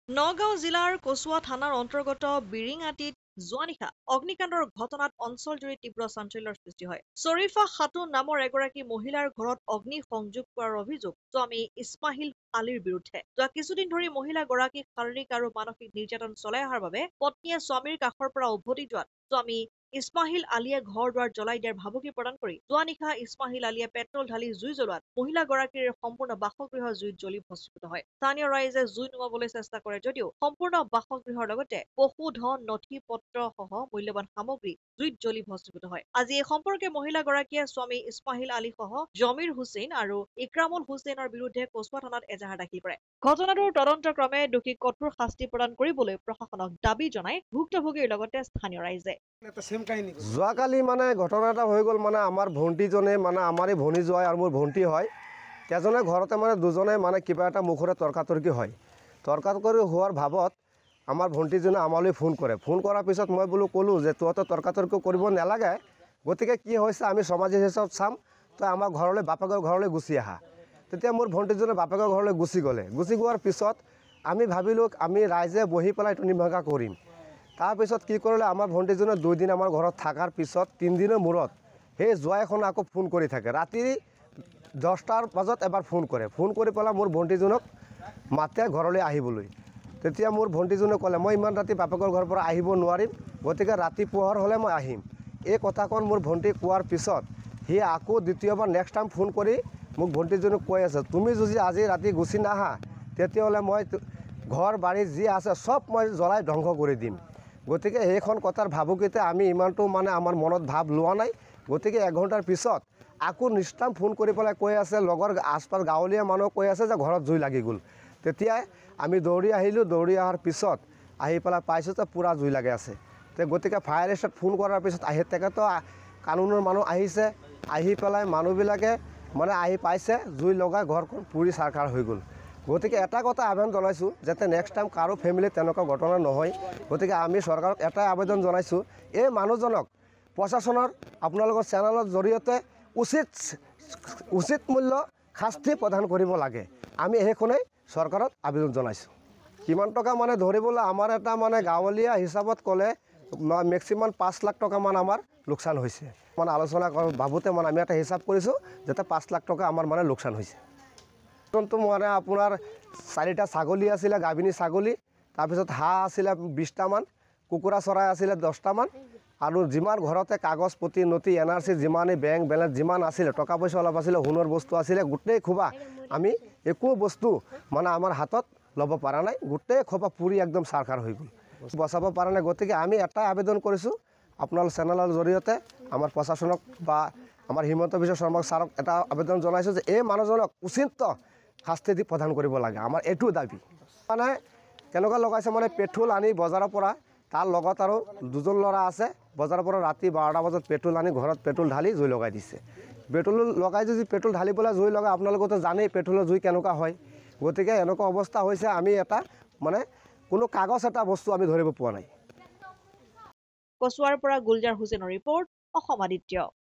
নগাঁও জিলাৰ কচুৱা থানাৰ অন্তৰ্গত বিৰিঙাটিত যোৱা নিশা অগ্নিকাণ্ডৰ ঘটনাত অঞ্চলজুৰি তীব্ৰ চাঞ্চল্যৰ সৃষ্টি হয়। শ্বৰীফা খাতুন নামৰ এগৰাকী মহিলাৰ ঘৰত অগ্নি সংযোগ কৰাৰ অভিযোগ স্বামী ইছমাহিল আলীৰ বিৰুদ্ধে। যোৱা কিছুদিন ধৰি মহিলাগৰাকীক শাৰীৰিক আৰু মানসিক নিৰ্যাতন চলাই অহাৰ বাবে পত্নীয়ে স্বামীৰ কাষৰ পৰা উভতি যোৱাত স্বামী ইছমাহিল আলীয়ে ঘৰ দুৱাৰ জ্বলাই দিয়াৰ ভাবুকি প্ৰদান কৰি যোৱা নিশা ইছমাহিল আলীয়ে পেট্ৰল ঢালি জুই জ্বলোৱাত মহিলাগৰাকীৰ সম্পূৰ্ণ বাসগৃহ জুইত জ্বলি ভস্মীভূত হয়। স্থানীয় ৰাইজে জুই নুমাবলৈ চেষ্টা কৰে যদিও সম্পূৰ্ণ বাসগৃহৰ লগতে পশুধন নথি পত্ৰ সহ মূল্যৱান সামগ্ৰী জুইত জ্বলি ভস্মীভূত হয়। আজি এই সম্পৰ্কে মহিলাগৰাকীয়ে স্বামী ইছমাহিল আলী সহ জমিৰ হুছেইন আৰু ইক্ৰামুল হুছেইনৰ বিৰুদ্ধে কচুৱা থানাত এজাহাৰ দাখিল কৰে। ঘটনাটোৰ তদন্তক্ৰমে দোষীক কঠোৰ শাস্তি প্ৰদান কৰিবলৈ প্ৰশাসনক দাবী জনাই ভুক্তভোগীৰ লগতে স্থানীয় ৰাইজে। যোৱাকালি মানে ঘটনা এটা হৈ গ'ল, মানে আমাৰ ভণ্টিজনে মানে আমাৰে ভনী জোৱাই আৰু মোৰ ভণ্টি হয়, এজনে ঘৰতে মানে দুজনে মানে কিবা এটা মুখৰে তৰ্কাতৰ্কি হয়। তৰ্কাতৰ্কি হোৱাৰ ভাৱত আমাৰ ভণ্টিজনে আমালৈ ফোন কৰে। ফোন কৰাৰ পিছত মই বোলো ক'লোঁ যে তহঁতে তৰ্কাতৰ্কি কৰিব নালাগে, গতিকে কি হৈছে আমি সামাজিক হিচাপত চাম, তই আমাৰ ঘৰলৈ বাপেকৰ ঘৰলৈ গুচি আহা। তেতিয়া মোৰ ভণ্টিজনে বাপেকৰ ঘৰলৈ গুচি গ'লে। গুচি যোৱাৰ পিছত আমি ভাবিলোঁ আমি ৰাইজে বহি পেলাই এইটো মীমাংসা কৰিম। তাৰপিছত কি কৰিলে, আমাৰ ভণ্টিজনে 2 দিন আমাৰ ঘৰত থকাৰ পিছত 3 দিনৰ মূৰত সেই জোৱাইখনে আকৌ ফোন কৰি থাকে। ৰাতি 10টাৰ বজাত এবাৰ ফোন কৰে। ফোন কৰি পেলাই মোৰ ভণ্টিজনক মাতে ঘৰলৈ আহিবলৈ। তেতিয়া মোৰ ভণ্টিজনে ক'লে মই ইমান ৰাতি বাপেকৰ ঘৰৰ পৰা আহিব নোৱাৰিম, গতিকে ৰাতি পোহৰ হ'লে মই আহিম। এই কথাখন মোৰ ভণ্টি কোৱাৰ পিছত সি আকৌ দ্বিতীয়বাৰ নেক্সট টাইম ফোন কৰি মোক ভণ্টিজনক কৈ আছে, তুমি যদি আজি ৰাতি গুচি নাহা তেতিয়াহ'লে মই ঘৰ বাৰী যি আছে চব মই জ্বলাই ধ্বংস কৰি দিম। গতিকে সেইখন কথাৰ ভাবুকিতে আমি ইমানটো মানে আমাৰ মনত ভাৱ লোৱা নাই। গতিকে 1 ঘণ্টাৰ পিছত আকৌ নিষ্টাম ফোন কৰি পেলাই কৈ আছে, লগৰ আচপাছ গাঁৱলীয়া মানুহ কৈ আছে যে ঘৰত জুই লাগি গ'ল। তেতিয়াই আমি দৌৰি আহিলোঁ। দৌৰি অহাৰ পিছত আহি পেলাই পাইছোঁ যে পূৰা জুই লাগি আছে। গতিকে ফায়াৰ ষ্টেচনত ফোন কৰাৰ পিছত তেখেতো কানুনৰ মানুহ আহিছে, আহি পেলাই মানুহবিলাকে মানে আহি পাইছে, জুই লগাই ঘৰখন পুৰি চাৰখাৰ হৈ গ'ল। গতিকে এটা কথা আহ্বান জনাইছোঁ যাতে নেক্সট টাইম কাৰো ফেমিলিত তেনেকুৱা ঘটনা নহয়। গতিকে আমি চৰকাৰক এটাই আবেদন জনাইছোঁ, এই মানুহজনক প্ৰশাসনৰ আপোনালোকৰ চেনেলৰ জৰিয়তে উচিত মূল্য শাস্তি প্ৰদান কৰিব লাগে। আমি সেইখনেই চৰকাৰক আবেদন জনাইছোঁ। কিমান টকা মানে ধৰিবলৈ আমাৰ এটা মানে গাঁৱলীয়া হিচাপত ক'লে মেক্সিমাম 5 লাখ টকামান আমাৰ লোকচান হৈছে। মানে আলোচনা ভাবোঁতে মানে আমি এটা হিচাপ কৰিছোঁ যাতে 5 লাখ টকা আমাৰ মানে লোকচান হৈছে। মানে আপোনাৰ 4টা ছাগলী আছিলে, গাভিনী ছাগলী, তাৰপিছত হাঁহ আছিলে 20টামান, কুকুৰা চৰাই আছিলে 10টামান, আৰু যিমান ঘৰতে কাগজ পতি নথি NRC যিমানেই বেংক বেলেঞ্চ যিমান আছিলে, টকা পইচা অলপ আছিলে, সোণৰ বস্তু আছিলে, গোটেই খোবা আমি একো বস্তু মানে আমাৰ হাতত ল'ব পৰা নাই। গোটেই খোবা পুৰি একদম চাৰখাৰ হৈ গ'ল, বচাব পৰা নাই। গতিকে আমি এটাই আবেদন কৰিছোঁ আপোনালোকৰ চেনেলৰ জৰিয়তে আমাৰ প্ৰশাসনক বা আমাৰ হিমন্ত বিশ্ব শৰ্মা ছাৰক এটা আবেদন জনাইছোঁ যে এই মানুহজনক উচিত শাস্তি দি প্ৰদান কৰিব লাগে। আমাৰ এইটো দাবী। মানে কেনেকুৱা লগাইছে মানে পেট্ৰল আনি বজাৰৰ পৰা, তাৰ লগত আৰু 2জন ল'ৰা আছে, বজাৰৰ পৰা ৰাতি 12টা বজাত পেট্ৰল আনি ঘৰত পেট্ৰল ঢালি জুই লগাই দিছে। পেট্ৰল লগাই যদি পেট্ৰল ঢালি পেলাই জুই লগাই, আপোনালোকেতো জানেই পেট্ৰলৰ জুই কেনেকুৱা হয়। গতিকে এনেকুৱা অৱস্থা হৈছে, আমি এটা মানে কোনো কাগজ এটা বস্তু আমি ধৰিব পৰা নাই। কচুৱাৰ পৰা গুলজাৰ হুছেইনৰ ৰিপৰ্ট, অসম আদিত্য।